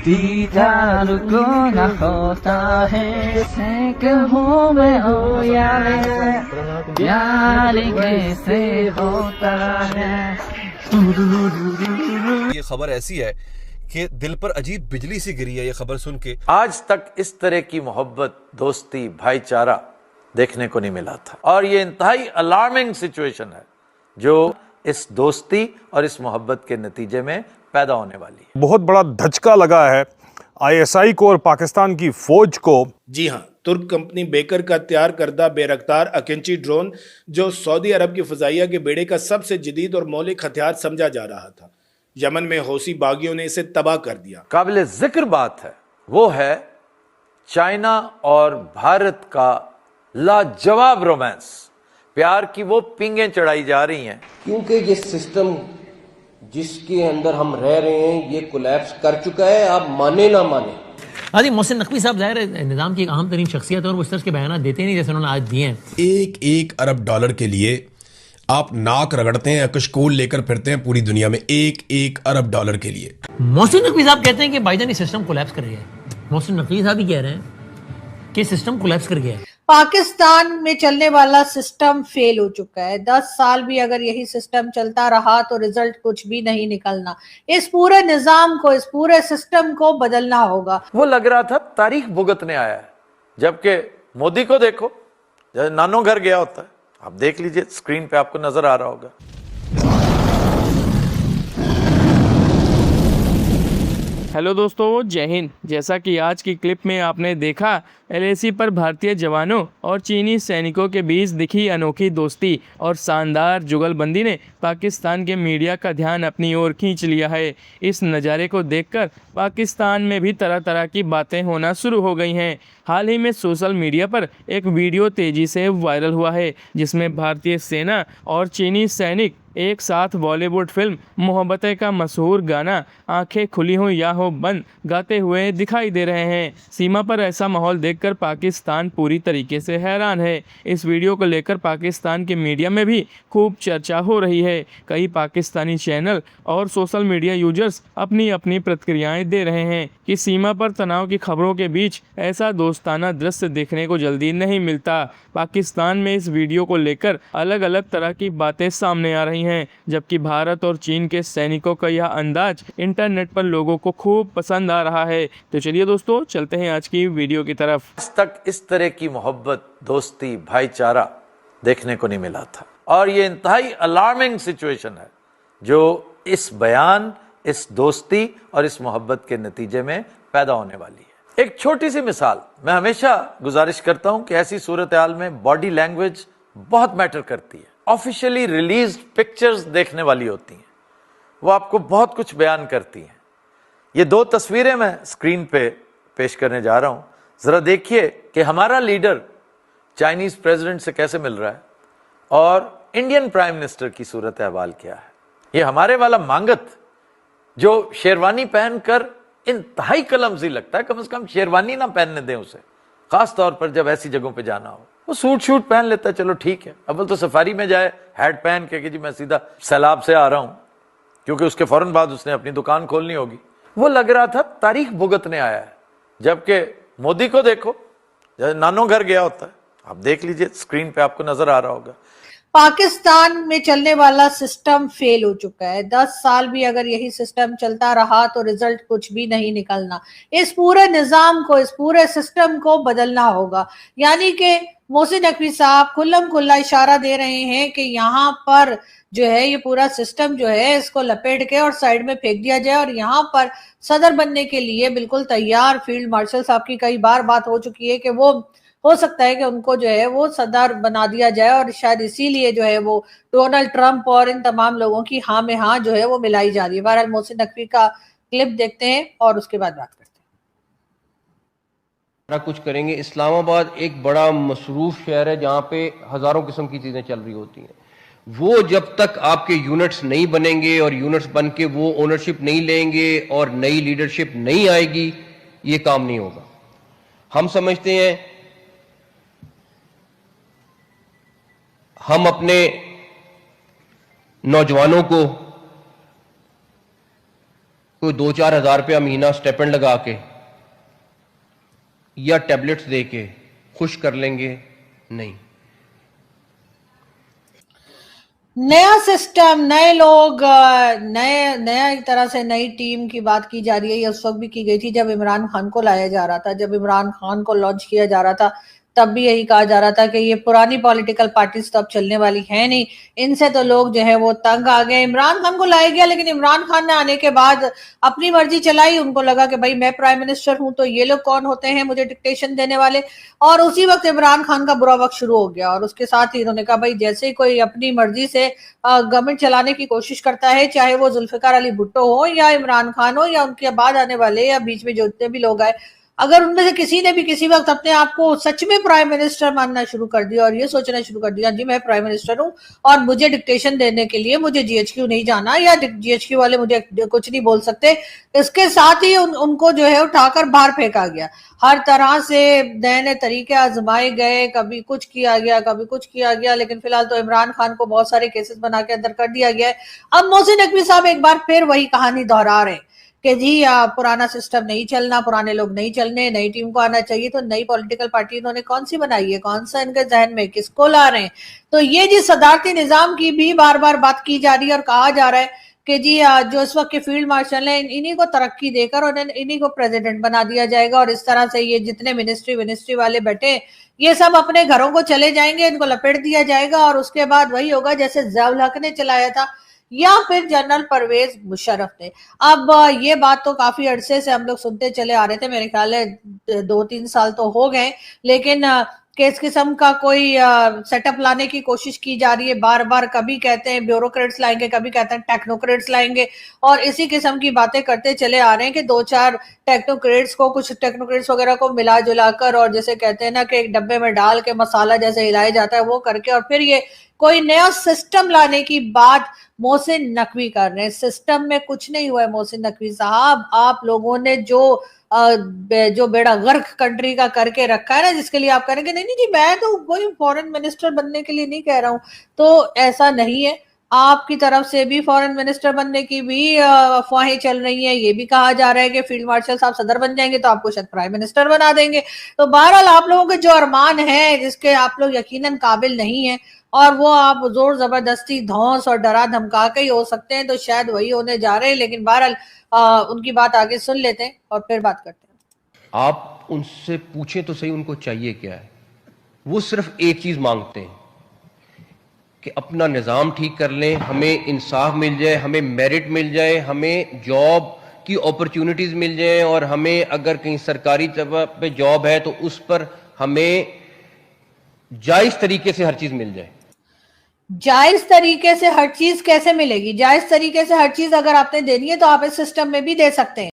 दीदार को न होता है कहूँ मैं हो यार प्यार कैसे होता है। ये खबर ऐसी है कि दिल पर अजीब बिजली सी गिरी है ये खबर सुन के। आज तक इस तरह की मोहब्बत, दोस्ती, भाईचारा देखने को नहीं मिला था और ये इंतहाई अलार्मिंग सिचुएशन है जो इस दोस्ती और इस मोहब्बत के नतीजे में पैदा होने वाली है। बहुत बड़ा धचका लगा है आईएसआई को और पाकिस्तान की फौज को। जी हाँ, तुर्क कंपनी बेकर का तैयार करदा बेरफ्तार अकेंची ड्रोन जो सऊदी अरब की फजाइया के बेड़े का सबसे जदीद और मौलिक हथियार समझा जा रहा था, यमन में हौसी बागियों ने इसे तबाह कर दिया। काबिल जिक्र बात है वो है चाइना और भारत का लाजवाब रोमांस, प्यार की वो पिंगें चढ़ाई जा रही हैं क्योंकि ये सिस्टम जिसके अंदर हम रह रहे हैं ये कोलैप्स कर चुका है, आप माने ना माने। हाजी मोहसिन नकवी साहब जाहिर है निज़ाम की एक अहम तरीन शख्सियत है और वो इस तरह के बयान देते नहीं जैसे उन्होंने आज दिए हैं। एक अरब डॉलर के लिए आप नाक रगड़ते हैं, कशकोल लेकर फिरते हैं पूरी दुनिया में, एक अरब डॉलर के लिए। मोहसिन नकवी साहब कहते हैं कि भाईजान ये सिस्टम कोलैप्स कर गया है। मोहसिन नकवी साहब ही कह रहे हैं कि सिस्टम कोलैप्स कर गया है। पाकिस्तान में चलने वाला सिस्टम फेल हो चुका है। 10 साल भी अगर यही सिस्टम चलता रहा तो रिजल्ट कुछ भी नहीं निकलना। इस पूरे निजाम को, इस पूरे सिस्टम को बदलना होगा। वो लग रहा था तारीख भुगतने आया है, जबकि मोदी को देखो जैसे नानो घर गया होता है। आप देख लीजिए स्क्रीन पे आपको नजर आ रहा होगा। हेलो दोस्तों, जय हिंद। जैसा कि आज की क्लिप में आपने देखा, एलएसी पर भारतीय जवानों और चीनी सैनिकों के बीच दिखी अनोखी दोस्ती और शानदार जुगलबंदी ने पाकिस्तान के मीडिया का ध्यान अपनी ओर खींच लिया है। इस नज़ारे को देखकर पाकिस्तान में भी तरह तरह की बातें होना शुरू हो गई हैं। हाल ही में सोशल मीडिया पर एक वीडियो तेज़ी से वायरल हुआ है जिसमें भारतीय सेना और चीनी सैनिक एक साथ बॉलीवुड फिल्म मोहब्बतें का मशहूर गाना आंखें खुली हो या हो बंद गाते हुए दिखाई दे रहे हैं। सीमा पर ऐसा माहौल देखकर पाकिस्तान पूरी तरीके से हैरान है। इस वीडियो को लेकर पाकिस्तान के मीडिया में भी खूब चर्चा हो रही है। कई पाकिस्तानी चैनल और सोशल मीडिया यूजर्स अपनी अपनी प्रतिक्रियाएं दे रहे हैं कि सीमा पर तनाव की खबरों के बीच ऐसा दोस्ताना दृश्य देखने को जल्दी नहीं मिलता। पाकिस्तान में इस वीडियो को लेकर अलग अलग तरह की बातें सामने आ रही हैं, जबकि भारत और चीन के सैनिकों का यह अंदाज इंटरनेट पर लोगों को खूब पसंद आ रहा है। तो चलिए दोस्तों, चलते हैं आज की वीडियो की तरफ। आज तक इस तरह की मोहब्बत, दोस्ती, भाईचारा देखने को नहीं मिला था और ये इंतहाई अलार्मिंग सिचुएशन है जो इस बयान, इस दोस्ती और इस मोहब्बत के नतीजे में पैदा होने वाली है। एक छोटी सी मिसाल, मैं हमेशा गुजारिश करता हूं कि ऐसी सूरत हाल में बॉडी लैंग्वेज बहुत मैटर करती है। ऑफिशियली रिलीज्ड पिक्चर्स देखने वाली होती हैं, वो आपको बहुत कुछ बयान करती हैं। ये दो तस्वीरें मैं स्क्रीन पे पेश करने जा रहा हूं, जरा देखिए कि हमारा लीडर चाइनीज प्रेसिडेंट से कैसे मिल रहा है और इंडियन प्राइम मिनिस्टर की सूरत अहवाल क्या है। ये हमारे वाला मांगत जो शेरवानी पहनकर इंतहाई कलमजी लगता है, कम से कम शेरवानी ना पहनने दें उसे, खास तौर पर जब ऐसी जगहों पे जाना हो। वो सूट शूट पहन लेता है, चलो ठीक है। अव्वल तो सफारी में जाए हैट पहन के कि जी मैं सीधा सैलाब से आ रहा हूं, क्योंकि उसके फौरन बाद उसने अपनी दुकान खोलनी होगी। वो लग रहा था तारीख भुगतने आया है, जबकि मोदी को देखो जैसे नानो घर गया होता है। आप देख लीजिए स्क्रीन पे आपको नजर आ रहा होगा। पाकिस्तान में चलने वाला सिस्टम फेल हो चुका है। 10 साल भी अगर यही सिस्टम चलता रहा तो रिजल्ट कुछ भी नहीं निकलना। इस पूरे निजाम को, इस पूरे सिस्टम को बदलना होगा। यानी कि मोहसिन नकवी साहब खुल्लम खुल्ला इशारा दे रहे हैं कि यहाँ पर जो है ये पूरा सिस्टम जो है इसको लपेट के और साइड में फेंक दिया जाए और यहाँ पर सदर बनने के लिए बिल्कुल तैयार फील्ड मार्शल साहब की कई बार बात हो चुकी है कि वो हो सकता है कि उनको जो है वो सदर बना दिया जाए और शायद इसीलिए जो है वो डोनाल्ड ट्रंप और इन तमाम लोगों की हाँ में हाँ जो है वो मिलाई जा रही है। बहरहाल मोहसिन नकवी का क्लिप देखते हैं और उसके बाद बात करते हैं। कुछ करेंगे। इस्लामाबाद एक बड़ा मसरूफ शहर है जहां पे हजारों किस्म की चीजें चल रही होती हैं। वो जब तक आपके यूनिट्स नहीं बनेंगे और यूनिट्स बन के वो ओनरशिप नहीं लेंगे और नई लीडरशिप नहीं आएगी, ये काम नहीं होगा। हम समझते हैं हम अपने नौजवानों को कोई 2-4 हज़ार रुपया महीना स्टेपेंड लगा के या टैबलेट्स दे के खुश कर लेंगे? नहीं। नया सिस्टम, नए लोग, नया एक तरह से नई टीम की बात की जा रही है। ये उस वक्त भी की गई थी जब इमरान खान को लाया जा रहा था, जब इमरान खान को लॉन्च किया जा रहा था, तब भी यही कहा जा रहा था कि ये पुरानी पॉलिटिकल पार्टीज तो अब चलने वाली है नहीं, इनसे तो लोग जो है वो तंग आ गए। इमरान खान को लाया गया, लेकिन इमरान खान ने आने के बाद अपनी मर्जी चलाई। उनको लगा कि भाई मैं प्राइम मिनिस्टर हूं तो ये लोग कौन होते हैं मुझे डिक्टेशन देने वाले। और उसी वक्त इमरान खान का बुरा वक्त शुरू हो गया और उसके साथ ही इन्होंने कहा भाई जैसे ही कोई अपनी मर्जी से गवर्नमेंट चलाने की कोशिश करता है, चाहे वो जुल्फिकार अली भुट्टो हो या इमरान खान हो या उनके बाद आने वाले या बीच में जो जितने भी लोग आए, अगर उनमें से किसी ने भी किसी वक्त अपने आप को सच में प्राइम मिनिस्टर मानना शुरू कर दिया और ये सोचना शुरू कर दिया जी मैं प्राइम मिनिस्टर हूं और मुझे डिक्टेशन देने के लिए मुझे जीएचक्यू नहीं जाना या जीएचक्यू वाले मुझे कुछ नहीं बोल सकते, इसके साथ ही उनको जो है उठाकर बाहर फेंका गया। हर तरह से नए नए तरीके आजमाए गए, कभी कुछ किया गया कभी कुछ किया गया, लेकिन फिलहाल तो इमरान खान को बहुत सारे केसेस बना के अंदर कर दिया गया है। अब मोहसिन नकवी साहब एक बार फिर वही कहानी दोहरा रहे हैं कि जी पुराना सिस्टम नहीं चलना, पुराने लोग नहीं चलने, नई टीम को आना चाहिए। तो नई पॉलिटिकल पार्टी इन्होंने कौन सी बनाई है, कौन सा इनके जहन में, किसको ला रहे हैं? तो ये जी सदारती निजाम की भी बार बार बात की जा रही है और कहा जा रहा है कि जी जो इस वक्त के फील्ड मार्शल हैं इन्हीं को तरक्की देकर और इन्हीं को प्रेसिडेंट बना दिया जाएगा और इस तरह से ये जितने मिनिस्ट्री वाले बैठे ये सब अपने घरों को चले जाएंगे, इनको लपेट दिया जाएगा और उसके बाद वही होगा जैसे ज़ियाउल हक ने चलाया था या फिर जनरल परवेज मुशर्रफ ने। अब ये बात तो काफी अरसे से हम लोग सुनते चले आ रहे थे, मेरे ख्याल है 2-3 साल तो हो गए, लेकिन किस किस्म का कोई सेटअप लाने की कोशिश की जा रही है। बार बार कभी कहते हैं ब्यूरोक्रेट्स लाएंगे, कभी कहते हैं टेक्नोक्रेट्स लाएंगे और इसी किस्म की बातें करते चले आ रहे हैं कि 2-4 टेक्नोक्रेट्स को, कुछ टेक्नोक्रेट्स वगैरह को मिला जुला कर और जैसे कहते हैं ना कि एक डब्बे में डाल के मसाला जैसे हिलाया जाता है वो करके और फिर ये कोई नया सिस्टम लाने की बात मोहसिन नकवी कर रहे हैं। सिस्टम में कुछ नहीं हुआ है मोहसिन नकवी साहब, आप लोगों ने जो बेड़ा गर्क कंट्री का करके रखा है ना, जिसके लिए आप करेंगे नहीं जी मैं तो कोई फॉरेन मिनिस्टर बनने के लिए नहीं कह रहा हूं, तो ऐसा नहीं है। आपकी तरफ से भी फॉरेन मिनिस्टर बनने की भी अफवाहें चल रही हैं, ये भी कहा जा रहा है कि फील्ड मार्शल साहब सदर बन जाएंगे तो आपको शायद प्राइम मिनिस्टर बना देंगे। तो बहरहाल आप लोगों के जो अरमान है जिसके आप लोग यकीनन काबिल नहीं है और वो आप जोर जबरदस्ती धौंस और डरा धमका के ही हो सकते हैं, तो शायद वही होने जा रहे हैं। लेकिन बहरहाल उनकी बात आगे सुन लेते हैं और फिर बात करते हैं। आप उनसे पूछें तो सही उनको चाहिए क्या है। वो सिर्फ एक चीज मांगते हैं कि अपना निज़ाम ठीक कर लें, हमें इंसाफ मिल जाए, हमें मेरिट मिल जाए, हमें जॉब की अपॉर्चुनिटीज मिल जाए और हमें अगर कहीं सरकारी जगह पे जॉब है तो उस पर हमें जायज तरीके से हर चीज मिल जाए। जायज तरीके से हर चीज कैसे मिलेगी? जायज तरीके से हर चीज अगर आपने देनी है तो आप इस सिस्टम में भी दे सकते हैं।